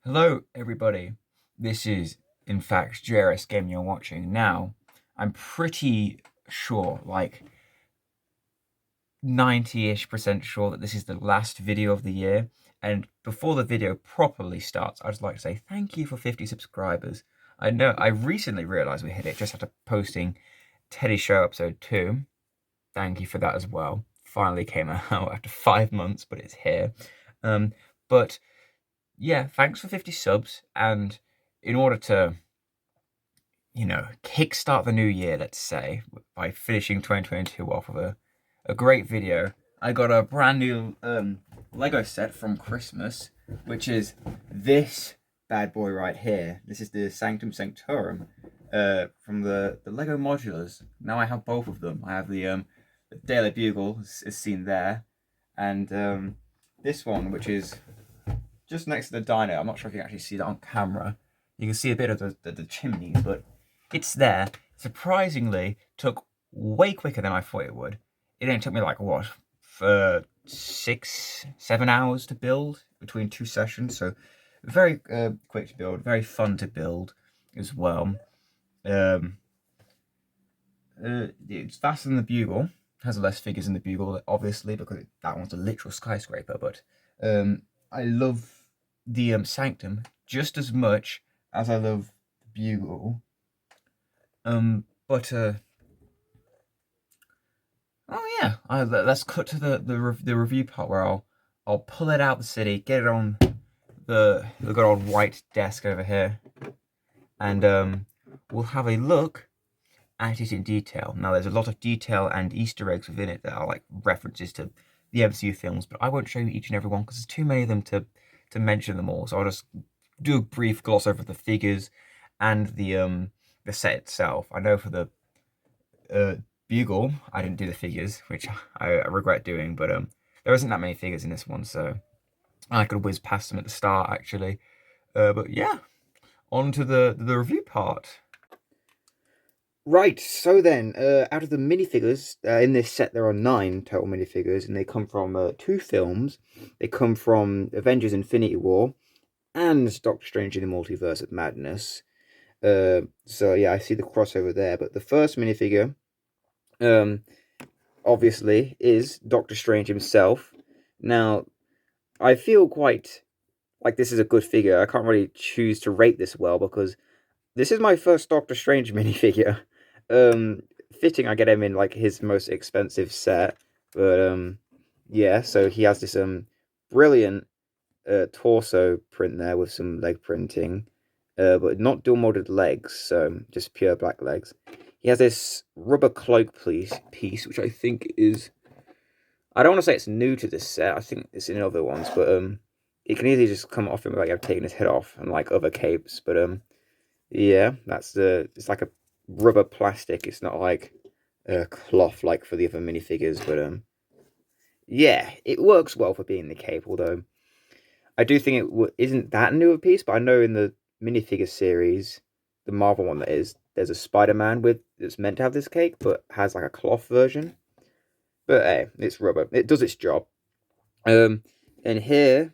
Hello, everybody. This is, in fact, JRS Game you're watching. Now, I'm pretty sure, like 90-ish% sure that this is the last video of the year. And before the video properly starts, I'd just like to say thank you for 50 subscribers. I know I recently realized we hit it just after posting Teddy Show episode 2. Thank you for that as well. Finally came out after 5 months, but it's here. But yeah, thanks for 50 subs. And in order to, kickstart the new year, let's say, by finishing 2022 off with a great video, I got a brand new Lego set from Christmas, which is this bad boy right here. This is the Sanctorum from the Lego modulars. Now I have both of them. I have the Daily Bugle, as seen there, and this one, which is just next to the diner. I'm not sure if you can actually see that on camera. You can see a bit of the chimneys, but it's there. Surprisingly, took way quicker than I thought it would. It only took me like what, for 6, 7 hours to build between 2 sessions. So very quick to build, very fun to build as well. It's faster than the Bugle. Has less figures in the Bugle, obviously, because that one's a literal skyscraper. But I love the Sanctum just as much as I love the Bugle. But oh yeah, let's cut to the review part where I'll pull it out the city, get it on the good old white desk over here, and we'll have a look at it in detail. Now, there's a lot of detail and Easter eggs within it that are like references to the MCU films, but I won't show you each and every one because there's too many of them to mention them all. So I'll just do a brief gloss over the figures and the set itself. I know for the Bugle, I didn't do the figures, which I regret doing, but there isn't that many figures in this one, so I could whiz past them at the start actually. But yeah, on to the review part. Right, so then, out of the minifigures, in this set there are 9 total minifigures, and they come from 2 films. They come from Avengers: Infinity War and Doctor Strange in the Multiverse of Madness. So yeah, I see the crossover there, but the first minifigure, obviously, is Doctor Strange himself. Now, I feel quite like this is a good figure. I can't really choose to rate this well, because this is my first Doctor Strange minifigure. Fitting I get him in like his most expensive set, but yeah. So he has this brilliant torso print there with some leg printing, but not dual molded legs, so just pure black legs. He has this rubber cloak piece, which I think is, I don't want to say it's new to this set. I think it's in other ones, but it can easily just come off him like I've taken his head off, unlike other capes. But yeah, it's like a rubber plastic. It's not like a cloth like for the other minifigures, but yeah, it works well for being the cape. Although I do think it isn't that new a piece, but I know in the minifigure series, the Marvel one that is, there's a Spider-Man with that's meant to have this cape, but has like a cloth version. But hey, it's rubber. It does its job. Um, and here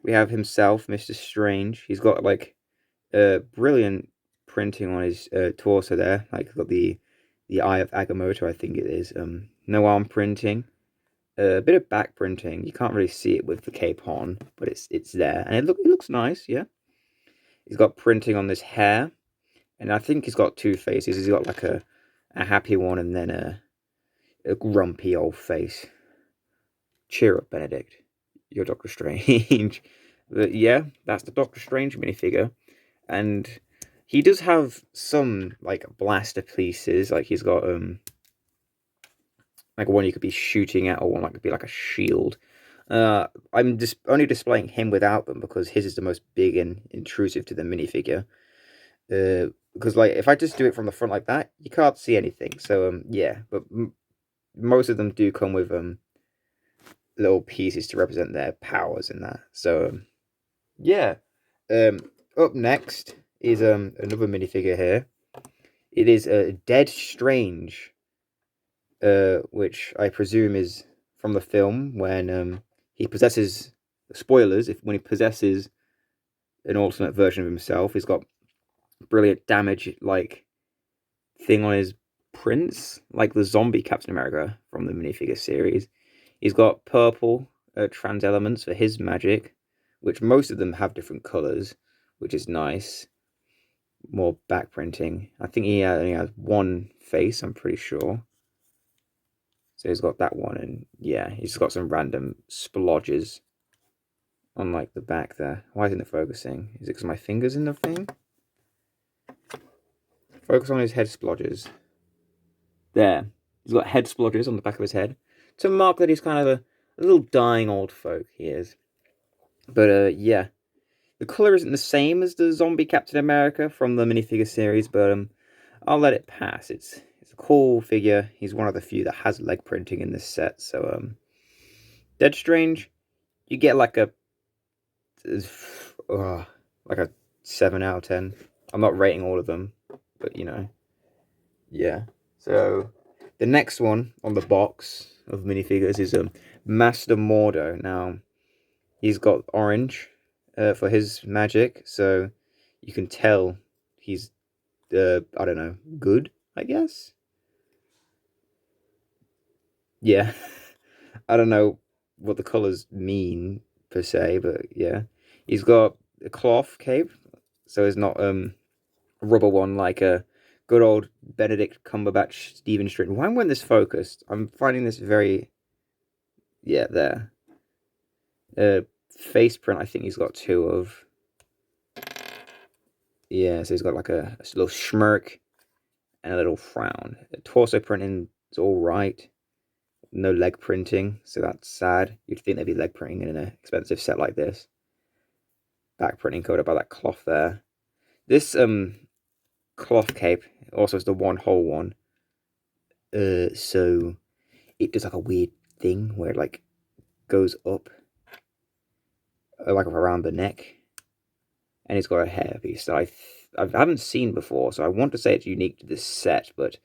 we have himself, Mr. Strange. He's got like brilliant printing on his torso there. Like got the Eye of Agamotto, I think it is. No arm printing, a bit of back printing. You can't really see it with the cape on, but it's there, and it looks nice. Yeah, he's got printing on this hair, and I think he's got 2 faces. He's got like a happy one, and then a grumpy old face. Cheer up, Benedict. You're Doctor Strange. But yeah, that's the Doctor Strange minifigure. And he does have some like blaster pieces, like he's got like one you could be shooting at, or one that could be like a shield. I'm just only displaying him without them because his is the most big and intrusive to the minifigure. Because like if I just do it from the front like that, you can't see anything. So yeah, but most of them do come with little pieces to represent their powers and that. So yeah. Up next is another minifigure here. It is Dead Strange, which I presume is from the film when he possesses, spoilers, if when he possesses an alternate version of himself. He's got brilliant damage like thing on his prints, like the zombie Captain America from the minifigure series. He's got purple trans elements for his magic, which most of them have different colors, which is nice. More back printing. I think he only has one face, I'm pretty sure. So he's got that one, and yeah, he's got some random splodges on like the back there. Why isn't it focusing? Is it because my finger's in the thing? Focus on his head splodges. There. He's got head splodges on the back of his head to mark that he's kind of a little dying old folk, he is. But yeah. The colour isn't the same as the zombie Captain America from the minifigure series, but I'll let it pass. It's a cool figure. He's one of the few that has leg printing in this set. So Dead Strange, you get like a 7 out of 10. I'm not rating all of them, but you know, yeah. So the next one on the box of minifigures is Master Mordo. Now he's got orange for his magic, so you can tell he's I don't know, good, I guess. Yeah. I don't know what the colors mean per se, but yeah. He's got a cloth cape, so it's not a rubber one like a good old Benedict Cumberbatch Stephen Strait. Why wasn't this focused? I'm finding this very, yeah, there. Face print, I think he's got two of. Yeah, so he's got like a little smirk and a little frown. Torso printing is all right. No leg printing, so that's sad. You'd think there'd be leg printing in an expensive set like this. Back printing covered by that cloth there. This cloth cape also is the one whole one. So it does like a weird thing where it like goes up, like around the neck, and it's got a hairpiece that I haven't seen before. So I want to say it's unique to this set, but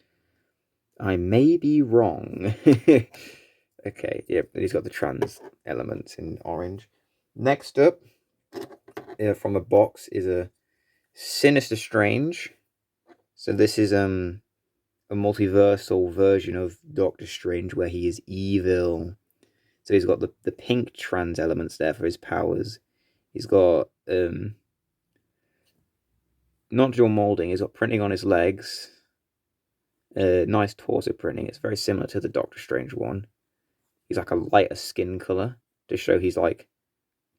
I may be wrong. Okay, yep, he's got the trans elements in orange. Next up, from the box is a Sinister Strange. So this is a multiversal version of Doctor Strange where he is evil. So he's got the pink trans elements there for his powers. He's got nodule molding. He's got printing on his legs. Nice torso printing. It's very similar to the Doctor Strange one. He's like a lighter skin color to show he's like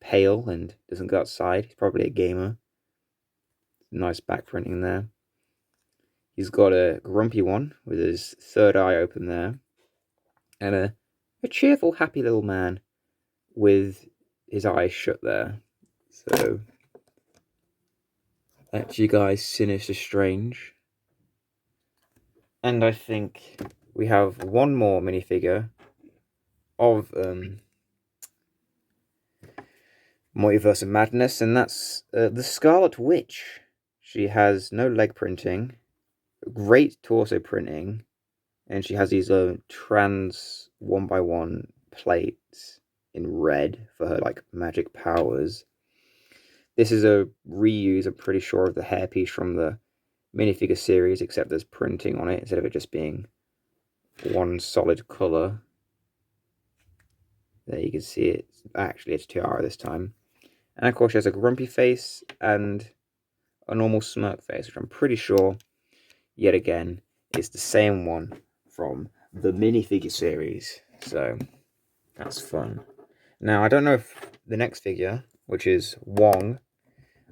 pale and doesn't go outside. He's probably a gamer. Nice back printing there. He's got a grumpy one with his third eye open there. And a cheerful, happy little man with his eyes shut there. So that's you guys, Sinister Strange. And I think we have one more minifigure of Multiverse of Madness, and that's the Scarlet Witch. She has no leg printing, great torso printing, and she has these trans 1x1 plates in red for her like magic powers. This is a reuse, I'm pretty sure, of the hairpiece from the minifigure series, except there's printing on it instead of it just being one solid colour. There you can see it. Actually, it's tiara this time. And of course, she has a grumpy face and a normal smirk face, which I'm pretty sure, yet again, is the same one from the minifigure series. So that's fun. Now, I don't know if the next figure, which is Wong,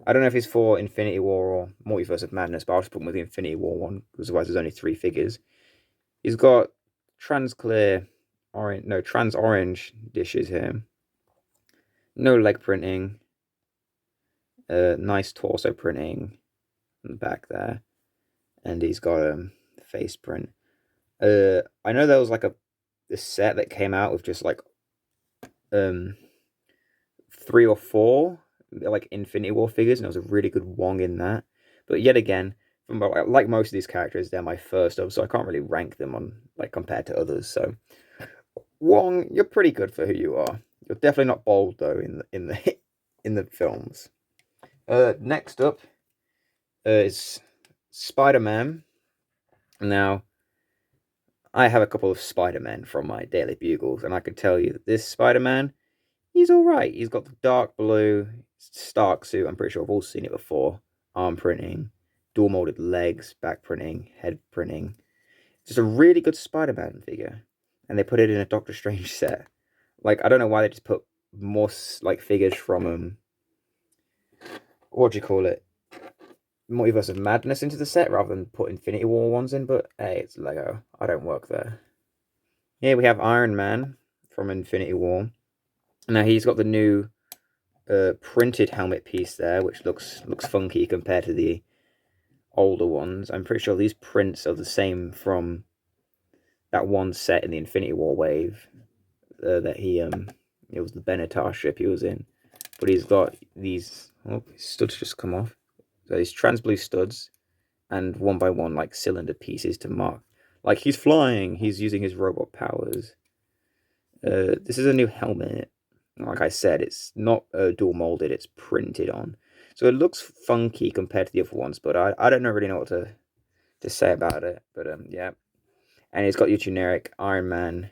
I don't know if he's for Infinity War or Multiverse of Madness, but I'll just put him with the Infinity War one, because otherwise there's only 3 figures. He's got trans orange dishes here. No leg printing. Nice torso printing on the back there. And he's got a face print. I know there was like a set that came out with just like 3 or 4 like Infinity War figures, and there was a really good Wong in that. But yet again, from like most of these characters, they're my first of, so I can't really rank them on like compared to others. So Wong, you're pretty good for who you are. You're definitely not bold though in the in the films. Next up is Spider-Man. Now, I have a couple of Spider-Men from my Daily Bugles, and I can tell you that this Spider-Man, he's alright. He's got the dark blue Stark suit. I'm pretty sure I've all seen it before. Arm printing, dual molded legs, back printing, head printing. Just a really good Spider-Man figure. And they put it in a Doctor Strange set. Like, I don't know why they just put more, like, figures from, what do you call it? Multiverse of Madness into the set rather than put Infinity War ones in, but hey, it's Lego. I don't work there. Here we have Iron Man from Infinity War. Now he's got the new printed helmet piece there, which looks funky compared to the older ones. I'm pretty sure these prints are the same from that one set in the Infinity War wave that it was the Benatar ship he was in. But he's got these, oh, his studs just come off. So these trans blue studs and one by one like cylinder pieces to mark. Like he's flying, he's using his robot powers. This is a new helmet. Like I said, it's not dual molded, it's printed on. So it looks funky compared to the other ones, but I don't really know what to say about it. But yeah. And it's got your generic Iron Man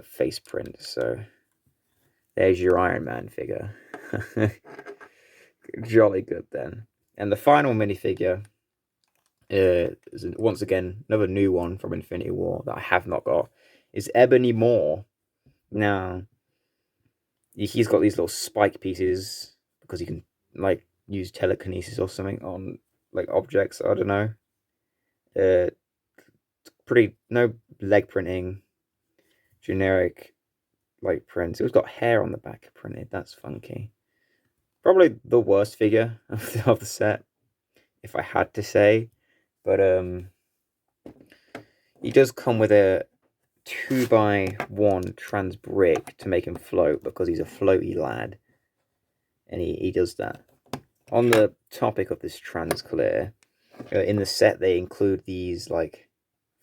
face print. So there's your Iron Man figure. Jolly good then. And the final minifigure is once again another new one from Infinity War that I have not got. Is Ebony Maw. Now he's got these little spike pieces because he can like use telekinesis or something on like objects. I don't know. Uh, pretty no leg printing. Generic like prints. It's got hair on the back printed. That's funky. Probably the worst figure of the set, if I had to say. But he does come with a 2x1 trans brick to make him float because he's a floaty lad. And he does that. On the topic of this trans clear, in the set they include these like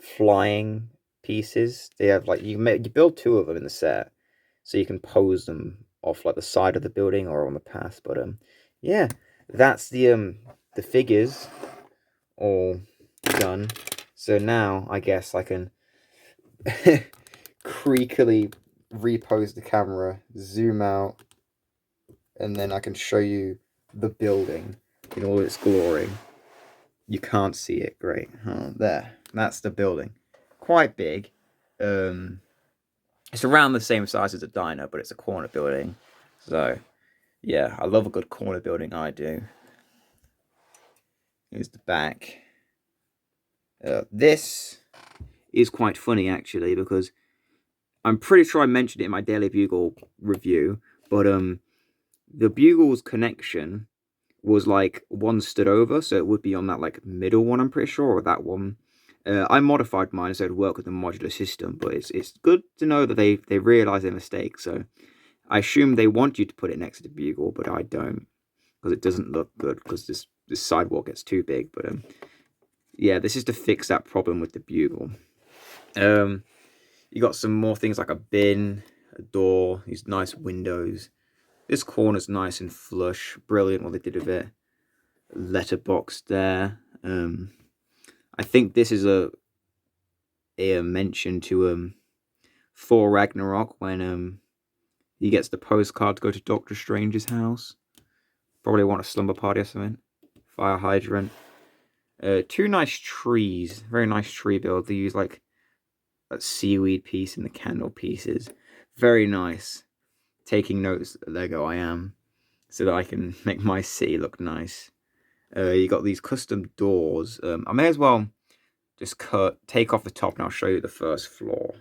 flying pieces. They have like you build two of them in the set, so you can pose them off like the side of the building or on the path. But yeah, that's the figures all done. So now I guess I can creakily repose the camera, zoom out, and then I can show you the building in all its glory. You can't see it, great. Oh, there, that's the building. Quite big. It's around the same size as a diner, but it's a corner building. So, yeah, I love a good corner building, I do. Here's the back. This is quite funny, actually, because I'm pretty sure I mentioned it in my Daily Bugle review, but the Bugle's connection was like one stood over, so it would be on that like middle one, I'm pretty sure, or that one. I modified mine so it'd work with the modular system, but it's good to know that they realise their mistake. So I assume they want you to put it next to the Bugle, but I don't, because it doesn't look good because this sidewalk gets too big. But yeah, this is to fix that problem with the Bugle. You got some more things like a bin, a door, these nice windows. This corner's nice and flush. Brilliant what they did with it. Letterbox there. I think this is a mention to Thor Ragnarok when he gets the postcard to go to Doctor Strange's house. Probably want a slumber party or something. Fire hydrant. Two nice trees. Very nice tree build. They use like that seaweed piece and the candle pieces. Very nice. Taking notes, Lego I am, so that I can make my city look nice. You got these custom doors. I may as well just take off the top and I'll show you the first floor.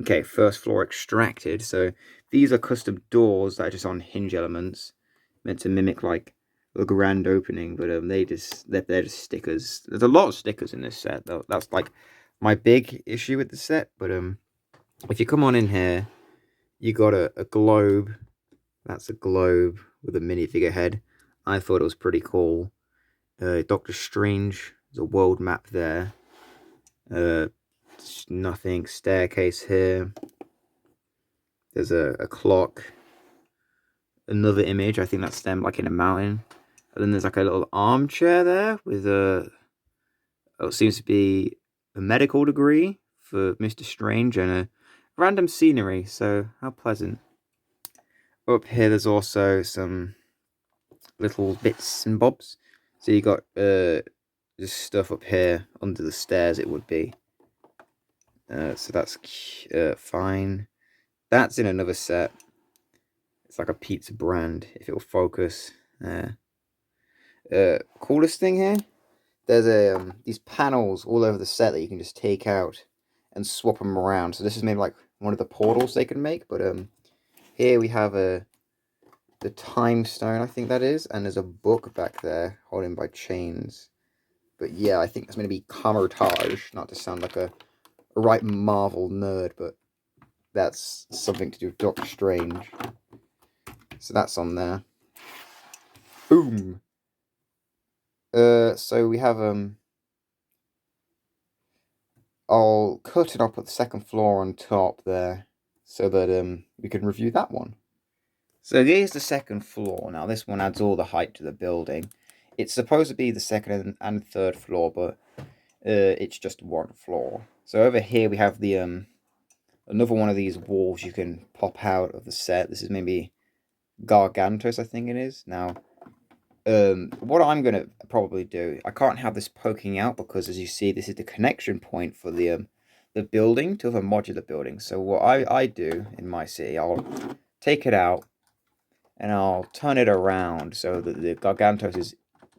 Okay, first floor extracted. So these are custom doors that are just on hinge elements, meant to mimic like a grand opening, but they're just stickers. There's a lot of stickers in this set, though. That's like my big issue with the set. But if you come on in here, you got a globe. That's a globe with a minifigure head. I thought it was pretty cool. Doctor Strange, there's a world map there. Nothing. Staircase here. There's a clock. another image. I think that's them like in a mountain. And then there's like a little armchair there with what seems to be a medical degree for Mr. Strange and a random scenery. So how pleasant. Up here, there's also some little bits and bobs. So you got just stuff up here under the stairs. It would be. So that's fine. That's in another set. It's like a pizza brand. If it'll focus. Coolest thing here. There's these panels all over the set that you can just take out and swap them around. So this is maybe like one of the portals they can make. But here we have the time stone, I think that is, and there's a book back there holding by chains. But yeah, I think that's going to be camouflage, not to sound like a right Marvel nerd, but that's something to do with Doctor Strange. So that's on there. Boom. So we have I'll cut it up at the second floor on top there, so that we can review that one. So here's the second floor. Now this one adds all the height to the building. It's supposed to be the second and third floor, but it's just one floor. So over here we have the another one of these walls you can pop out of the set. This is maybe Gargantos, I think it is. Now, what I'm going to probably do, I can't have this poking out because, as you see, this is the connection point for the building to the modular building. So what I do in my city, I'll take it out and I'll turn it around so that the Gargantos is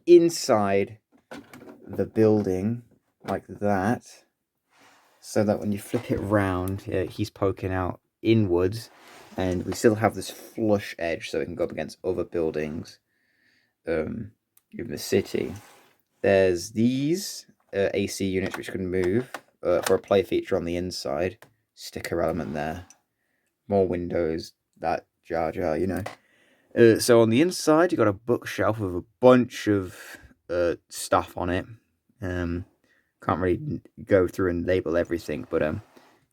inside the building like that, so that when you flip it round, he's poking out inwards, and we still have this flush edge so it can go up against other buildings in the city. There's these AC units which can move for a play feature on the inside. Sticker element there. More windows, that Jar Jar, you know. So on the inside, you got a bookshelf with a bunch of stuff on it. Can't really go through and label everything, but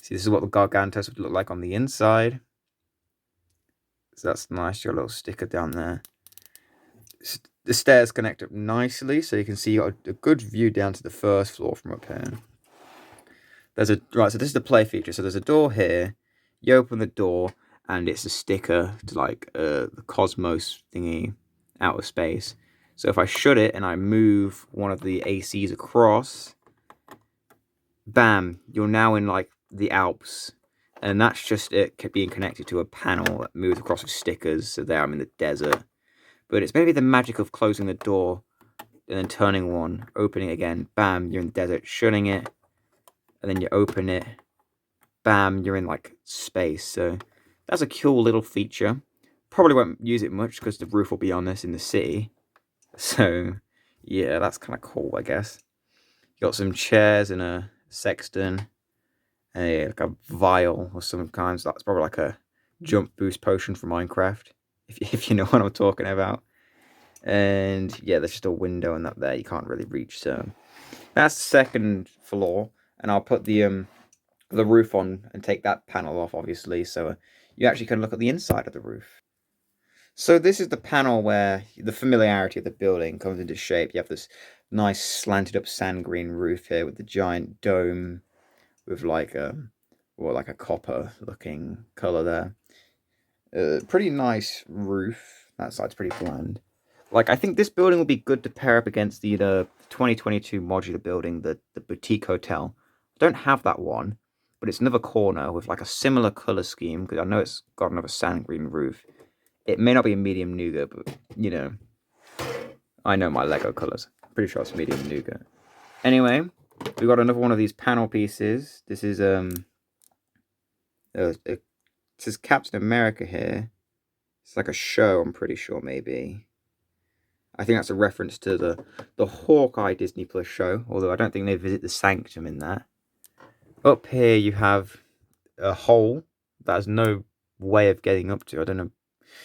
see, this is what the Gargantos would look like on the inside. So that's nice. You got a little sticker down there. The stairs connect up nicely, so you can see you got a good view down to the first floor from up here. So this is the play feature. So there's a door here. You open the door, and it's a sticker to like the cosmos thingy, outer space. So if I shut it and I move one of the ACs across, bam, you're now in like the Alps. And that's just it being connected to a panel that moves across with stickers. So there I'm in the desert. But it's maybe the magic of closing the door and then turning one, opening it again, bam, you're in the desert, shutting it, and then you open it, bam, you're in like space. So that's a cool little feature. Probably won't use it much because the roof will be on this in the city. So yeah, that's kind of cool, I guess. You got some chairs and a sexton, and like a vial of some kind. So that's probably like a jump boost potion for Minecraft, if you know what I'm talking about. And yeah, there's just a window and that there you can't really reach. So that's the second floor, and I'll put the roof on and take that panel off, obviously, so you actually can look at the inside of the roof. So this is the panel where the familiarity of the building comes into shape. You have this nice slanted up sand green roof here with the giant dome with like a copper looking color there. Pretty nice roof. That side's pretty bland. Like, I think this building will be good to pair up against the 2022 modular building, the boutique hotel. I don't have that one, but it's another corner with like a similar color scheme because I know it's got another sand green roof. It may not be a medium nougat, but you know, I know my Lego colors. Pretty sure it's medium nougat. Anyway, we got another one of these panel pieces. This is it says Captain America here. It's like a show, I'm pretty sure, maybe. I think that's a reference to the Hawkeye Disney Plus show, although I don't think they visit the Sanctum in that. Up here you have a hole that has no way of getting up to. I don't know.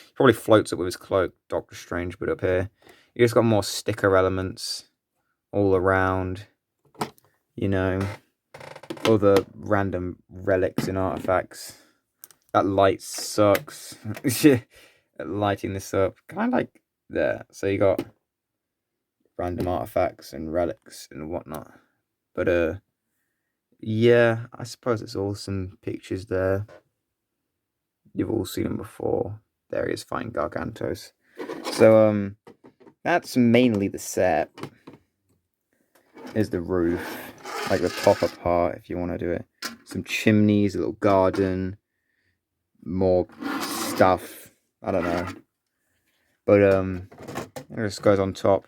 He probably floats up with his cloak, Doctor Strange, but up here you just got more sticker elements all around. You know, other random relics and artifacts. That light sucks. lighting this up, kind of like there. So you got random artifacts and relics and whatnot. But yeah, I suppose it's all some pictures there. You've all seen them before. There he is fighting Gargantos. So that's mainly the set. Is the roof, like the top part, if you want to do it. Some chimneys, a little garden, more stuff. I don't know. But it just goes on top.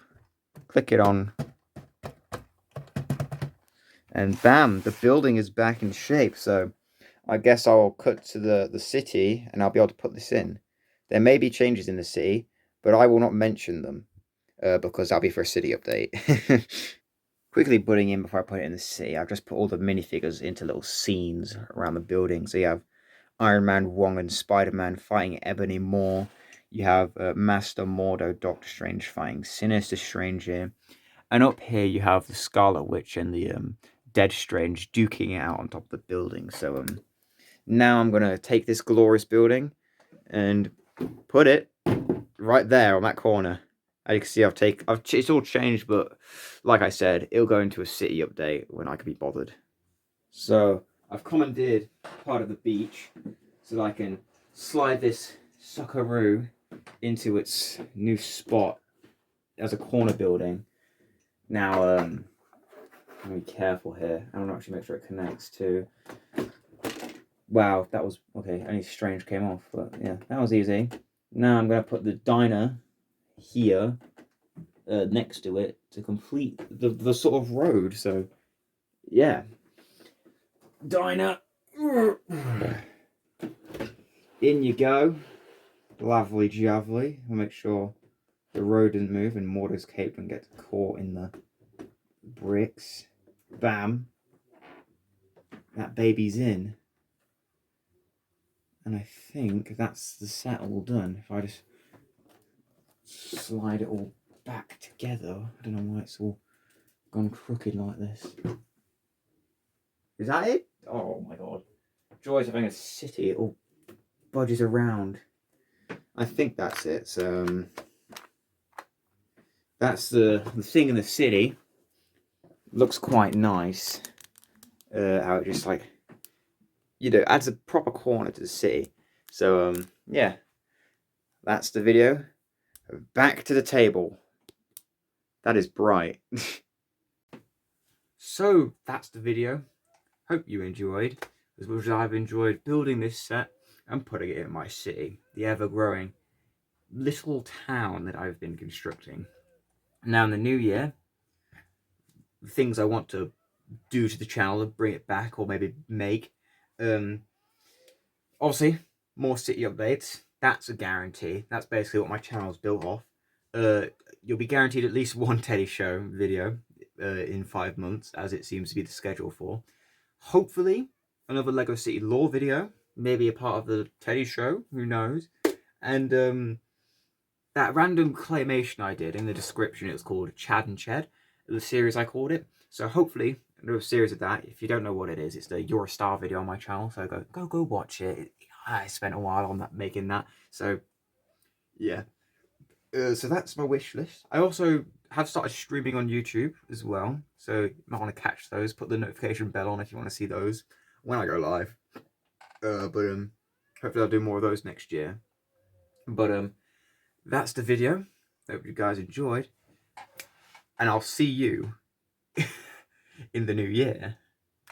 Click it on. And bam, the building is back in shape. So I guess I'll cut to the city and I'll be able to put this in. There may be changes in the city, but I will not mention them because that'll be for a city update. Quickly putting in before I put it in the city, I've just put all the minifigures into little scenes around the building. So you have Iron Man, Wong, and Spider-Man fighting Ebony Maw. You have Master Mordo, Doctor Strange fighting Sinister Strange here. And up here you have the Scarlet Witch and the Dead Strange duking it out on top of the building. So now I'm going to take this glorious building and put it right there on that corner. As you can see, it's all changed, but like I said, it'll go into a city update when I can be bothered. So I've commandeered part of the beach so that I can slide this suckaroo into its new spot as a corner building. Now, I'm be careful here. I want to actually make sure it connects to. Wow, that was okay. Only Strange came off, but yeah, that was easy. Now I'm going to put the diner here next to it to complete the sort of road. So yeah, diner, in you go, lovely jubbly. We'll make sure the road doesn't move and Mordo's cape and get caught in the bricks. Bam, that baby's in. And I think that's the set all done. If I just slide it all back together. I don't know why it's all gone crooked like this. Is that it? Oh my god. Joys of having a city, it all budges around. I think that's it. So that's the thing in the city. Looks quite nice. How it just like, you know, adds a proper corner to the city. So yeah. That's the video. Back to the table. That is bright. So that's the video. Hope you enjoyed as much as I've enjoyed building this set and putting it in my city, the ever-growing little town that I've been constructing. Now in the new year, the things I want to do to the channel and bring it back or maybe make, obviously more city updates. That's a guarantee. That's basically what my channel's built off. You'll be guaranteed at least one Teddy Show video in 5 months, as it seems to be the schedule for. Hopefully, another Lego City lore video, maybe a part of the Teddy Show, who knows. And that random claymation I did in the description, it was called Chad and Ched, the series I called it. So hopefully, another series of that. If you don't know what it is, it's the You're a Star video on my channel, so go watch it. I spent a while on that, making that, so yeah. So that's my wish list. I also have started streaming on YouTube as well, so you might want to catch those. Put the notification bell on if you want to see those when I go live. But hopefully I'll do more of those next year. But that's the video. Hope you guys enjoyed, and I'll see you in the new year.